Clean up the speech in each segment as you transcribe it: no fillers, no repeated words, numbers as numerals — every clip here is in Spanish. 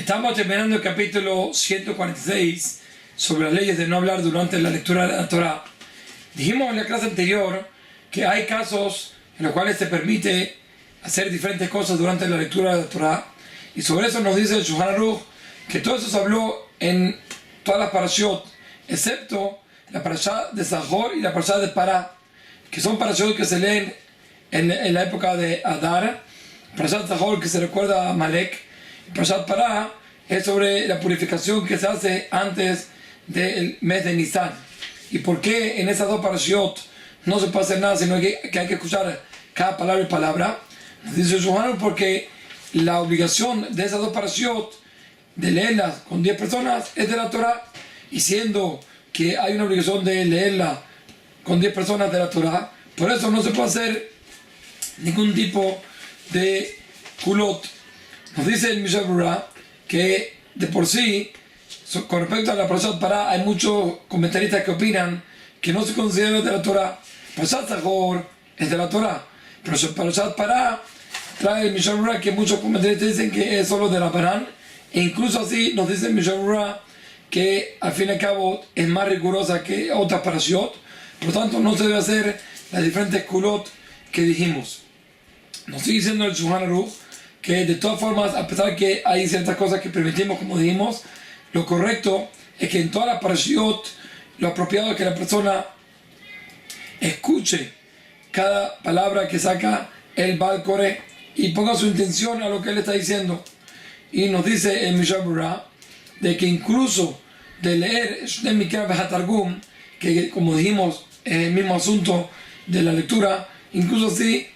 Estamos terminando el capítulo 146 sobre las leyes de no hablar durante la lectura de la Torah. Dijimos en la clase anterior que hay casos en los cuales se permite hacer diferentes cosas durante la lectura de la Torah, y sobre eso nos dice el Shulchan Aruch que todo eso se habló en todas las parashot, excepto la parashá de Zahor y la parashá de Pará, que son parashot que se leen en la época de Adar. Parashá de Zahor, que se recuerda a Amalek. Parashat Pará es sobre la purificación que se hace antes del mes de Nisan. ¿Y por qué en esas dos parashiot no se puede hacer nada, sino que hay que escuchar cada palabra y palabra? Dice Shulchan, porque la obligación de esas dos parashiot de leerlas con 10 personas es de la Torah, y siendo que hay una obligación de leerla con 10 personas de la Torah, por eso no se puede hacer ningún tipo de kulot. Nos dice el Mishnah Berurah que de por sí, con respecto a la Parashat Pará, hay muchos comentaristas que opinan que no se considera de la Torah. Parashat Zahor es de la Torah, pero Parashat Pará trae el Mishnah Berurah que muchos comentaristas dicen que es solo de la Parán, e incluso así nos dice el Mishnah Berurah que al fin y al cabo es más rigurosa que otras parashiot, por lo tanto no se debe hacer las diferentes kulot que dijimos. Nos sigue diciendo el Shulchan Aruch que de todas formas, a pesar que hay ciertas cosas que permitimos, como dijimos, lo correcto es que en todas las parashiot lo apropiado es que la persona escuche cada palabra que saca el Baal Koreh y ponga su intención a lo que él está diciendo. Y nos dice el Mishnah Berurah de que incluso de leer Shnei Mikra v'Hatargum, que como dijimos en el mismo asunto de la lectura, incluso así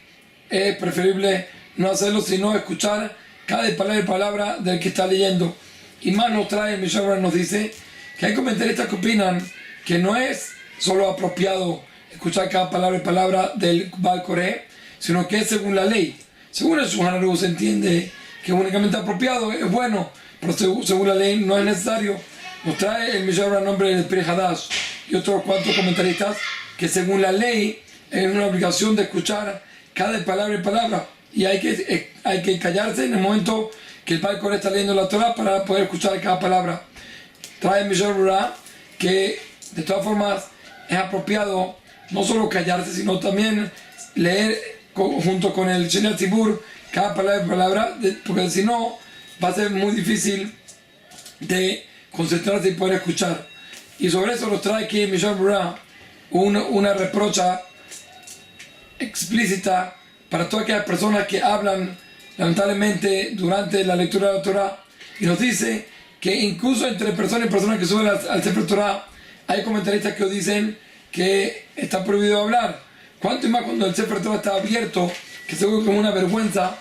es preferible no hacerlo, sino escuchar cada palabra del que está leyendo. Y más nos trae el Mishnah Berurah, nos dice que hay comentaristas que opinan que no es solo apropiado escuchar cada palabra del Baal Koreh, sino que es según la ley. Según el Shulchan Aruch se entiende que únicamente apropiado es bueno, pero según la ley no es necesario. Nos trae el Mishnah Berurah nombre del Pri Hadash y otros cuantos comentaristas que según la ley es una obligación de escuchar cada palabra, y hay que callarse en el momento que el Baal Koreh está leyendo la Torah para poder escuchar cada palabra. Trae el Mishnah Berurah que de todas formas es apropiado no solo callarse, sino también leer junto con el Sheni Hatzibur cada palabra, porque si no va a ser muy difícil de concentrarse y poder escuchar. Y sobre eso nos trae aquí el Mishnah Berurah una reprocha explícita para todas aquellas personas que hablan lamentablemente durante la lectura de la Torah, y nos dice que incluso entre personas y personas que suben al Sefer Torah hay comentaristas que dicen que está prohibido hablar. Cuánto más cuando el Sefer Torah está abierto, que seguro que es una vergüenza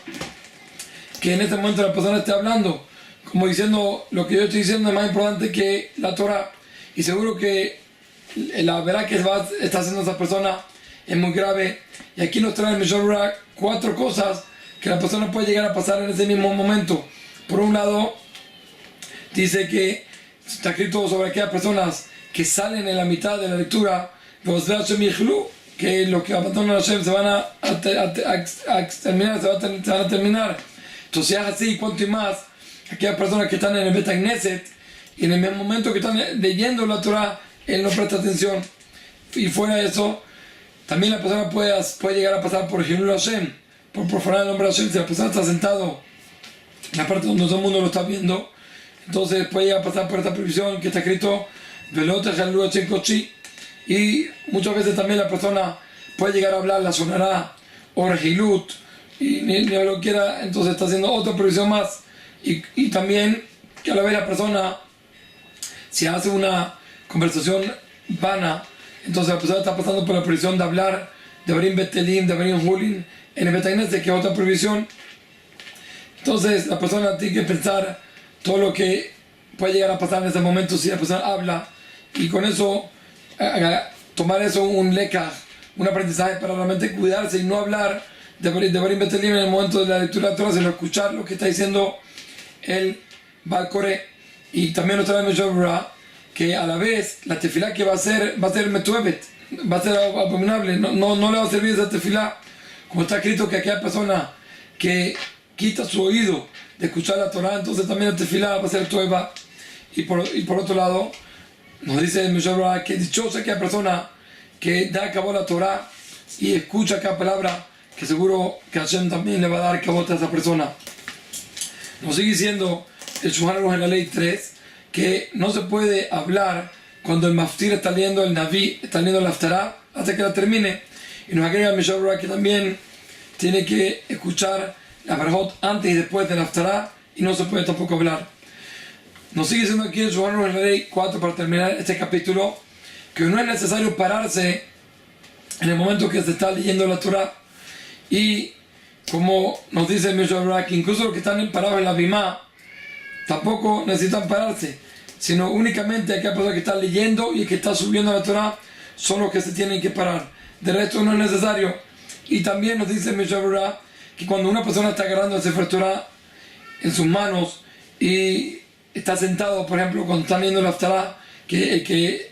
que en este momento la persona esté hablando, como diciendo lo que yo estoy diciendo es más importante que la Torah, y seguro que la verdad que está haciendo esa persona es muy grave. Y aquí nos trae el Mishnah Berurah 4 cosas que la persona puede llegar a pasar en ese mismo momento. Por un lado, dice que está escrito sobre aquellas personas que salen en la mitad de la lectura, que los que abandonan a Hashem se van a terminar. Entonces, es así, cuanto y más aquellas personas que están en el Bet HaKnesset y en el mismo momento que están leyendo la Torah, él no presta atención. Y fuera de eso, también la persona puede llegar a pasar por Hilul Hashem, por profanar el nombre de Hashem. Si la persona está sentado en la parte donde todo el mundo lo está viendo, entonces puede llegar a pasar por esta prohibición que está escrito Velot Hilul Hashem Kochi. Y muchas veces también la persona puede llegar a hablar la sonará o Rehilut y ni lo quiera, entonces está haciendo otra prohibición más. Y también que a la vez la persona, si hace una conversación vana, entonces la persona está pasando por la prohibición de hablar de Barim Betelim, de Barim Hulin en el Bet HaKnesset, que es otra prohibición. Entonces la persona tiene que pensar todo lo que puede llegar a pasar en ese momento si la persona habla, y con eso tomar eso un lekaj, un aprendizaje para realmente cuidarse y no hablar de Barim Betelim en el momento de la lectura de Torah, sino escuchar lo que está diciendo el Baal Koreh. Y también nos trae el Mishnah Berurah que a la vez la tefilá que va a ser metuebet, va a ser abominable, no le va a servir esa tefilá, como está escrito que aquella persona que quita su oído de escuchar la Torah, entonces también la tefilá va a ser tueva. Y por otro lado, nos dice el Mishnah Berurah que dichosa aquella persona que da a cabo la Torah y escucha cada palabra, que seguro que Hashem también le va a dar cabo a esa persona. Nos sigue diciendo el Shulchan Aruch en la ley 3 que no se puede hablar cuando el maftir está leyendo el Naví, está leyendo la Haftarah hasta que la termine. Y nos agrega el Mishnah Berurah que también tiene que escuchar la Barajot antes y después de la Haftarah y no se puede tampoco hablar. Nos sigue diciendo aquí el Shulchan Aruch en la ley 4 para terminar este capítulo que no es necesario pararse en el momento que se está leyendo la Torah. Y como nos dice el Mishnah Berurah que incluso los que están parados en la Bimá tampoco necesitan pararse, sino únicamente aquella persona que está leyendo y que está subiendo la Torah son los que se tienen que parar. De resto no es necesario. Y también nos dice el Mishnah Berurah que cuando una persona está agarrando el Sefer Torah en sus manos y está sentado, por ejemplo, cuando está leyendo la Haftarah, que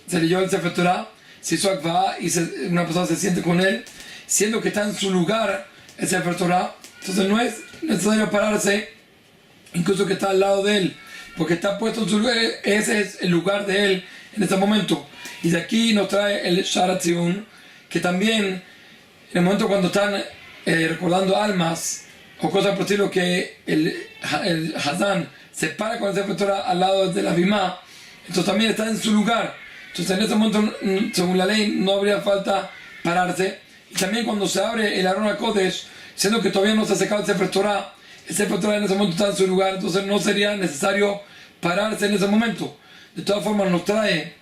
se leyó el Sefer Torah, se hizo akvá y una persona se siente con él, siendo que está en su lugar el Sefer Torah, entonces no es necesario pararse, incluso que está al lado de él, porque está puesto en su lugar, ese es el lugar de él en este momento. Y de aquí nos trae el Sharat Zion, que también en el momento cuando están recordando almas o cosas por el estilo, que el Hazán se para con el Sefer Torah al lado de la Bimá, entonces también está en su lugar. Entonces en ese momento, según la ley, no habría falta pararse. Y también cuando se abre el Aron HaKodesh, siendo que todavía no se ha secado el Sefer Torah en ese momento está en su lugar, entonces no sería necesario pararse en ese momento. De todas formas nos trae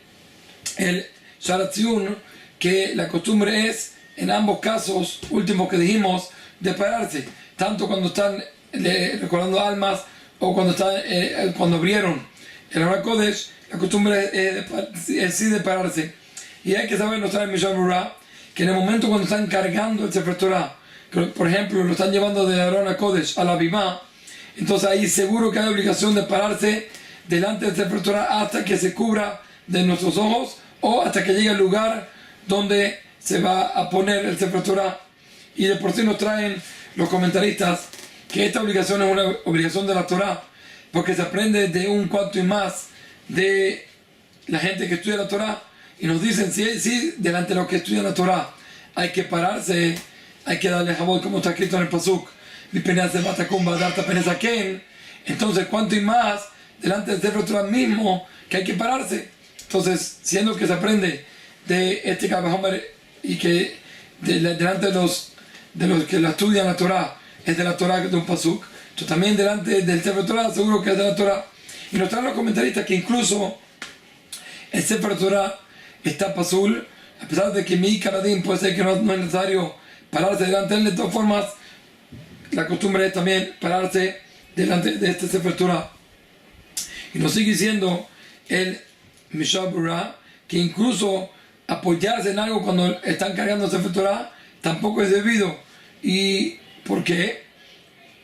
el Sharat Zion que la costumbre es, en ambos casos últimos que dijimos, de pararse, tanto cuando están recordando almas o cuando abrieron el Aron HaKodesh, la costumbre es sí de pararse. Y hay que saber, nos trae el Mishnah Berurah, que en el momento cuando están cargando el Sefer Torah, por ejemplo, lo están llevando de Aron HaKodesh a la Bimá, entonces ahí seguro que hay obligación de pararse delante del Sefer Torah hasta que se cubra de nuestros ojos o hasta que llegue al lugar donde se va a poner el Sefer Torah. Y de por sí nos traen los comentaristas que esta obligación es una obligación de la Torah, porque se aprende de un cuarto y más de la gente que estudia la Torah, y nos dicen, sí, delante de los que estudian la Torah hay que pararse, hay que darle jabot, como está escrito en el Pasuk, entonces cuánto y más delante del Sefer Torah mismo que hay que pararse. Entonces, siendo que se aprende de este Kabahomer y que delante de los que la estudian la Torah es de la Torah de un Pasuk, entonces también delante del Sefer Torah seguro que es de la Torah. Y nos traen los comentaristas que incluso el Sefer Torah está pasul, a pesar de que mi Karadim puede ser que no es necesario pararse delante de él. De todas formas, la costumbre es también pararse delante de este Sefer Torah. Y nos sigue diciendo el Mishnah Berurah que incluso apoyarse en algo cuando están cargando el Sefer Torah tampoco es debido. ¿Y por qué?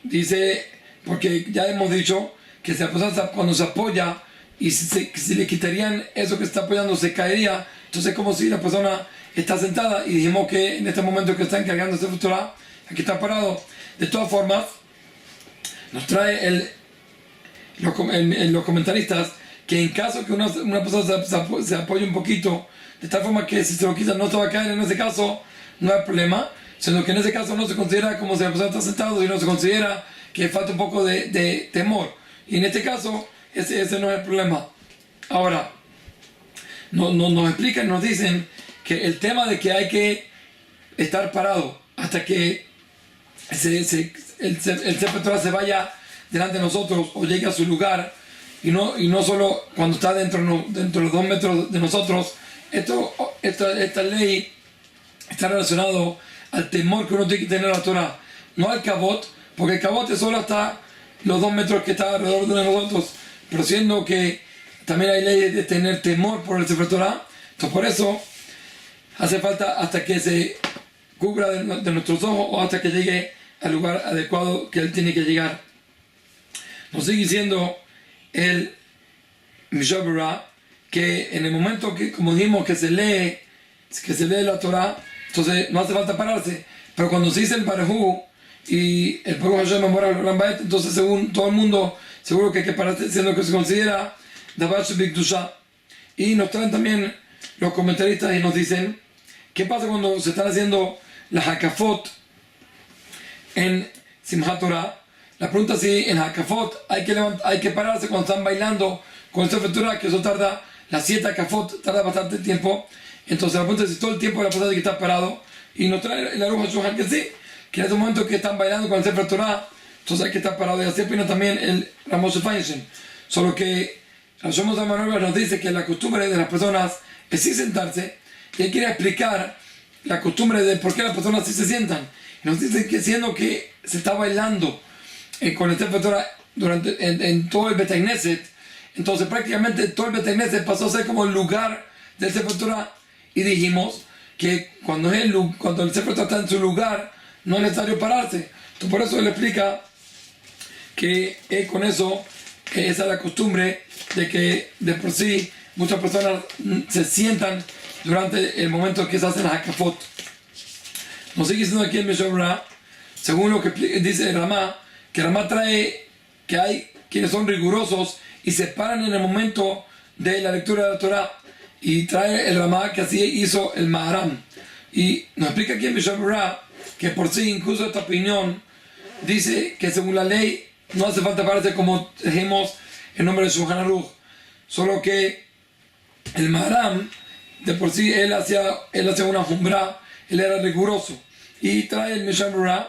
Dice, porque ya hemos dicho que si la persona cuando se apoya y si le quitarían eso que está apoyando se caería, entonces es como si la persona está sentada, y dijimos que en este momento que están cargando este Torah, aquí está parado. De todas formas, nos trae los comentaristas que en caso que una persona se apoye un poquito, de tal forma que si se lo quitan no se va a caer, en ese caso no hay problema, sino que en ese caso no se considera como si la persona está sentada, sino se considera que falta un poco de temor. Y en este caso, ese no es el problema. Ahora, nos explican, nos dicen que el tema de que hay que estar parado hasta que el Sefer Torah se vaya delante de nosotros o llegue a su lugar, y no solo cuando está dentro de los 2 metros de nosotros, esta ley está relacionado al temor que uno tiene que tener a la Torah, no al cabot, porque el cabot es solo hasta los 2 metros que está alrededor de nosotros, pero siendo que también hay ley de tener temor por el Sefer Torah, entonces por eso hace falta hasta que se cubra de nuestros ojos o hasta que llegue al lugar adecuado que él tiene que llegar. Nos sigue diciendo el Mishnah Berurah que en el momento que, como dijimos, que se lee la Torah, entonces no hace falta pararse, pero cuando se dice el Baruj Hu, y el pueblo Hashem Amor al Rambaet, entonces según todo el mundo, seguro que hay que pararse, siendo que se considera Davar Shebikdusha. Y nos traen también los comentaristas y nos dicen, ¿qué pasa cuando se están haciendo las Hakafot en Simchat Torah? La pregunta es si en Hakafot hay que pararse cuando están bailando con Sefer Torah, que eso tarda, las 7 Hakafot tarda bastante tiempo. Entonces la pregunta es si todo el tiempo la persona tiene que estar parado. Y nos trae el Aruch HaShulchan que sí, que en ese momento que están bailando con el Sefer Torah, entonces hay que estar parado. Y así opina también el Ramos Feinstein. Solo que Rashomos Amanuel nos dice que la costumbre de las personas es sí sentarse, y él quiere explicar la costumbre de por qué las personas sí se sientan. Y nos dice que siendo que se está bailando con el Sefer Torah en todo el Bet Knesset, entonces prácticamente todo el Bet Knesset pasó a ser como el lugar del Sefer Torah. Y dijimos que cuando el Sefer Torah está en su lugar, no es necesario pararse. Entonces por eso él explica que con eso, esa es la costumbre de que de por sí muchas personas se sientan durante el momento que se hacen las Hakafot. Nos sigue diciendo aquí en Mishnah, según lo que dice Ramá, que Ramá trae que hay quienes son rigurosos y se paran en el momento de la lectura de la Torah. Y trae el Ramá que así hizo el Maharam. Y nos explica aquí en Mishnah que por sí, incluso esta opinión, dice que según la ley no hace falta pararse como dijimos en nombre de Shulchan Aruch. Solo que el Maharam, de por sí, él hacía una jumbra, él era riguroso. Y trae el Mishnah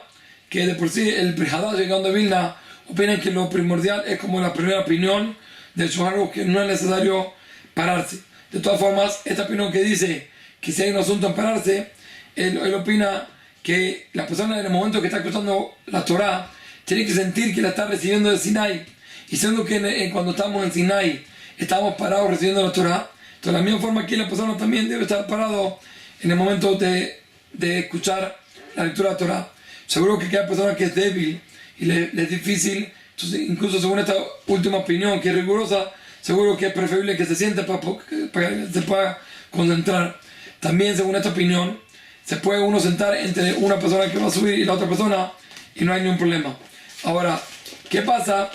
que de por sí el Brihadash llegando a Vilna opinan que lo primordial es como la primera opinión del Shulchan Aruch, que no es necesario pararse. De todas formas, esta opinión que dice que si hay un asunto en pararse, él opina que la persona en el momento que está escuchando la Torah tiene que sentir que la está recibiendo de Sinai. Y siendo que cuando estamos en Sinai estamos parados recibiendo la Torah, entonces de la misma forma aquí la persona también debe estar parado en el momento de escuchar la lectura de la Torah. Seguro que cada persona que es débil y le es difícil, entonces incluso según esta última opinión que es rigurosa, seguro que es preferible que se siente para que se pueda concentrar. También según esta opinión se puede uno sentar entre una persona que va a subir y la otra persona y no hay ningún problema. Ahora, ¿qué pasa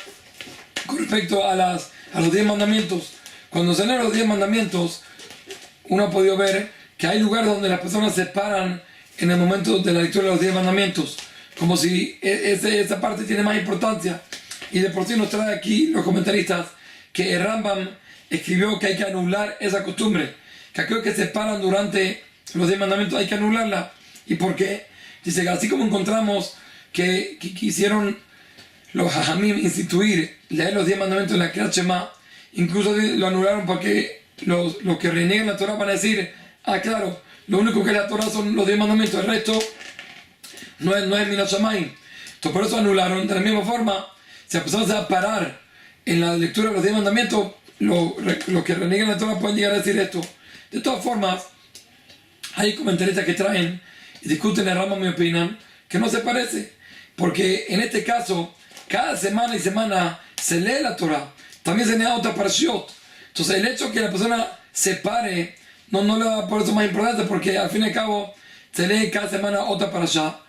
con respecto a los 10 mandamientos? Cuando se leen los 10 mandamientos, uno ha podido ver que hay lugares donde las personas se paran en el momento de la lectura de los 10 mandamientos, como si esa parte tiene más importancia. Y de por sí nos trae aquí los comentaristas que el Rambam escribió que hay que anular esa costumbre, que aquellos que se paran durante los 10 mandamientos hay que anularla. ¿Y por qué? Dice que así como encontramos que quisieron los Jajamim instituir, leer los 10 mandamientos en la Kriyat Shema, incluso lo anularon porque los que reniegan la Torah van a decir, claro, lo único que es la Torah son los 10 mandamientos, el resto no es Minat Shamayim. Entonces por eso anularon. De la misma forma, si empezamos a parar en la lectura de los 10 mandamientos, los que reniegan la Torah pueden llegar a decir esto. De todas formas, hay comentaristas que traen y discuten el Rambam y opinan que no se parece, porque en este caso, cada semana y semana se lee la Torah, también se lee otra parashiot. Entonces el hecho que la persona se pare no le da por eso más importante, porque al fin y al cabo se lee cada semana otra parashá.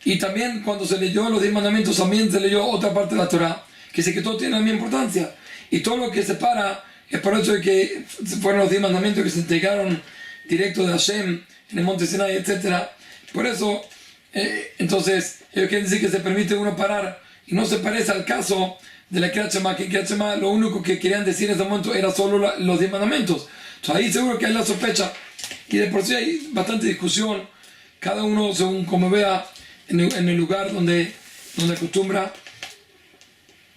Y también cuando se leyó los 10 mandamientos también se leyó otra parte de la Torah, que dice que todo tiene la misma importancia. Y todo lo que se para es por el hecho de que fueron los 10 mandamientos que se entregaron directo de Hashem en el monte Sinai, etc. Por eso, entonces, ellos quieren decir que se permite uno parar y no se parece al caso de la Kriyat Shema, que en Kriyat Shema lo único que querían decir en ese momento era solo los 10 mandamientos. Entonces ahí seguro que hay la sospecha y de por sí hay bastante discusión, cada uno según como vea en el lugar donde acostumbra.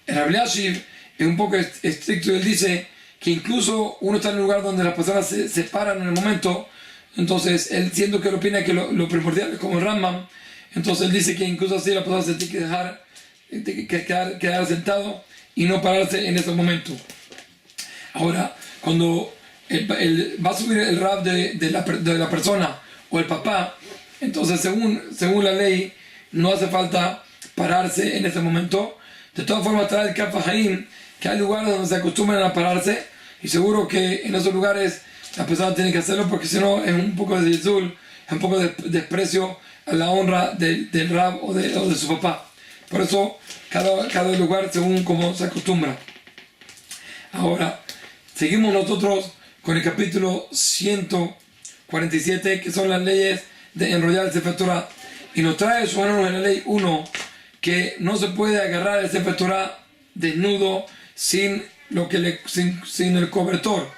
El Rabbi Elyashiv es un poco estricto, él dice que incluso uno está en un lugar donde las personas se paran en el momento, entonces él siendo que él opina que lo primordial es como el Rambam, entonces él dice que incluso así la persona se tiene que dejar quedar sentado y no pararse en ese momento. Ahora, cuando va a subir el rab de la persona o el papá, entonces según la ley no hace falta pararse en ese momento. De todas formas trae el Kaf HaHaim que hay lugares donde se acostumbran a pararse y seguro que en esos lugares la persona tiene que hacerlo, porque si no es un poco de zilzul un poco de desprecio a la honra del Rab o de su papá. Por eso cada lugar según como se acostumbra. Ahora, seguimos nosotros con el capítulo 147, que son las leyes de enrollar el Sefer Torah. Y nos trae su hermano en la ley 1 que no se puede agarrar el Sefer Torah desnudo sin el cobertor.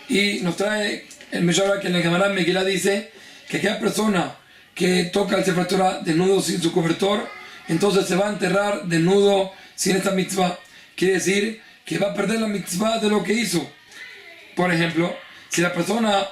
Y nos trae el Meshara que en el Gemara Megilá dice que aquella persona que toca el Sefer Torah desnudo sin su cobertor, entonces se va a enterrar desnudo sin esta mitzvah. Quiere decir que va a perder la mitzvah de lo que hizo. Por ejemplo, si la persona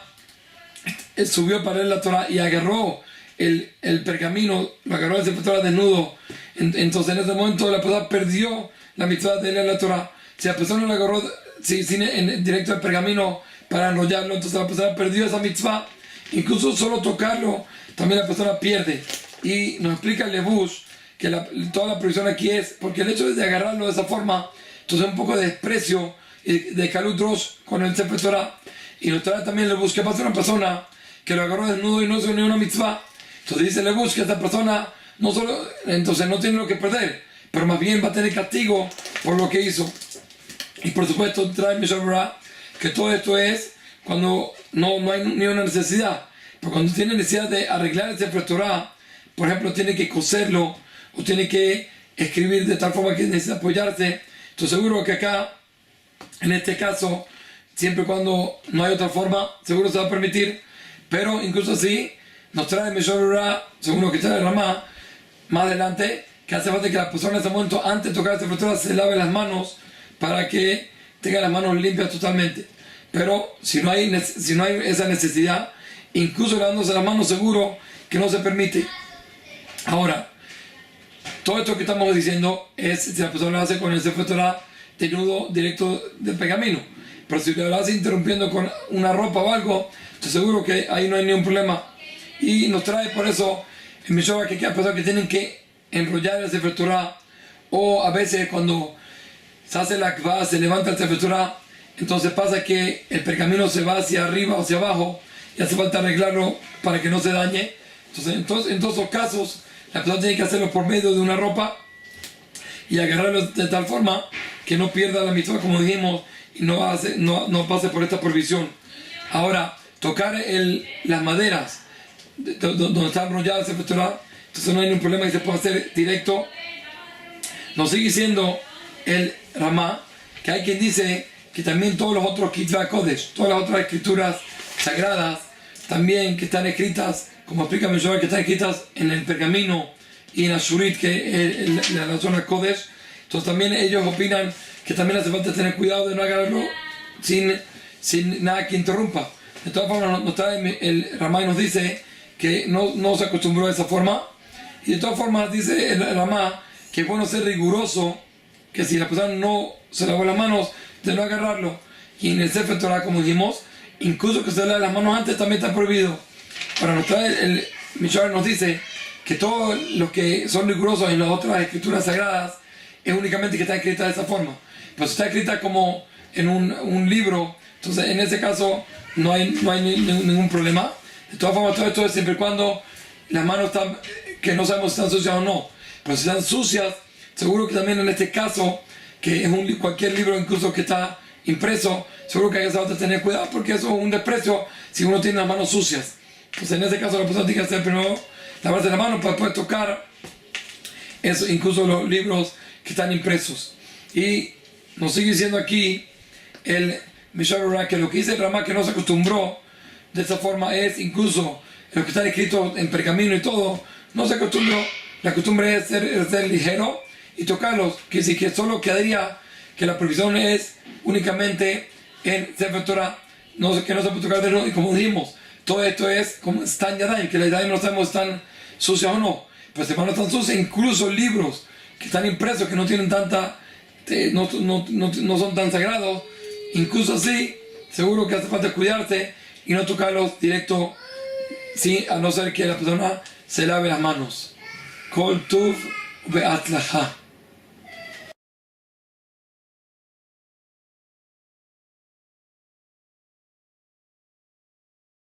subió para leer la Torah y agarró el pergamino, lo agarró el Sefer Torah desnudo, entonces en ese momento la persona perdió la mitzvah de leer la Torah. Si la persona lo agarró sin en directo el pergamino para enrollarlo, entonces la persona perdió esa mitzvah. Incluso solo tocarlo, también la persona pierde. Y nos explica el Levush que toda la prohibición aquí es porque el hecho de agarrarlo de esa forma, entonces un poco de desprecio de Kalut Rosh con el Sefer Torah. Y nos trae también el Levush que pasa una persona que lo agarró desnudo y no se unió una mitzvah. Entonces dice el Levush que esta persona no solo, entonces no tiene lo que perder, pero más bien va a tener castigo por lo que hizo. Y por supuesto trae Mishabra que todo esto es cuando no hay ni una necesidad. Pero cuando tiene necesidad de arreglar el Sefer Torah, por ejemplo, tiene que coserlo o tiene que escribir de tal forma que necesita apoyarse. Estoy seguro que acá, en este caso, siempre y cuando no hay otra forma, seguro se va a permitir. Pero incluso así, nos trae Mishabra, según lo que trae Ramá, más adelante, que hace falta que la persona en ese momento, antes de tocar el Sefer Torah, se lave las manos para que tenga las manos limpias totalmente. Pero si no hay esa necesidad, incluso lavándose las manos, seguro que no se permite. Ahora, todo esto que estamos diciendo es si la persona lo hace con el Sefer Torah desnudo directo del pergamino. Pero si lo hace interrumpiendo con una ropa o algo, estoy seguro que ahí no hay ningún problema. Y nos trae por eso en Mishoba que hay personas que tienen que enrollar el Sefer Torah, o a veces cuando se hace la akvá, se levanta el Sefer Torah, entonces pasa que el pergamino se va hacia arriba o hacia abajo y hace falta arreglarlo para que no se dañe. Entonces en todos los casos la persona tiene que hacerlo por medio de una ropa y agarrarlo de tal forma que no pierda la mitzvah, como dijimos, y no pase por esta prohibición. Ahora, tocar las maderas donde está enrollada el Sefer Torah, entonces no hay ningún problema y se puede hacer directo. Nos sigue diciendo el Ramá que hay quien dice que también todos los otros Kitvei Kodesh, todas las otras escrituras sagradas, también que están escritas, como explica Meshua, que están escritas en el pergamino y en Ashurit, que es la zona Kodesh, entonces también ellos opinan que también hace falta tener cuidado de no agarrarlo sin nada que interrumpa. De todas formas, nos trae el Ramá y nos dice que no se acostumbró a esa forma, y de todas formas dice el Ramá que es bueno ser riguroso, que si la persona no se lavó las manos, de no agarrarlo. Y en el Sefer Torah, como dijimos, incluso que se lave las manos antes también está prohibido. Para nos trae el Mishar nos dice que todos los que son rigurosos en las otras escrituras sagradas es únicamente que está escrita de esa forma. Pero si está escrita como en un libro, entonces en ese caso no hay ningún problema. De todas formas, todo esto es siempre y cuando las manos están, que no sabemos si están sucias o no. Pero si están sucias, seguro que también en este caso, que es cualquier libro incluso que está impreso, seguro que hay que tener cuidado porque eso es un desprecio si uno tiene las manos sucias. Entonces en ese caso la persona tiene que hacer primero lavarse las manos para poder tocar eso, incluso los libros que están impresos. Y nos sigue diciendo aquí el Mishabura que lo que dice el Ramá que no se acostumbró de esa forma es incluso lo que está escrito en pergamino y todo, no se acostumbró. La costumbre es ser ligero y tocarlos, que si que solo quedaría que la prohibición es únicamente en Sefer Torah, que no se puede tocar de nuevo. Y como dijimos, todo esto es como Stan Yadayim, que las Yadayim no sabemos si están sucias o no, pero si no están sucias, incluso libros que están impresos, que no tienen no son tan sagrados, incluso así, seguro que hace falta cuidarse y no tocarlos directo, sí, a no ser que la persona se lave las manos. Kol Tuv Be'atzlacha.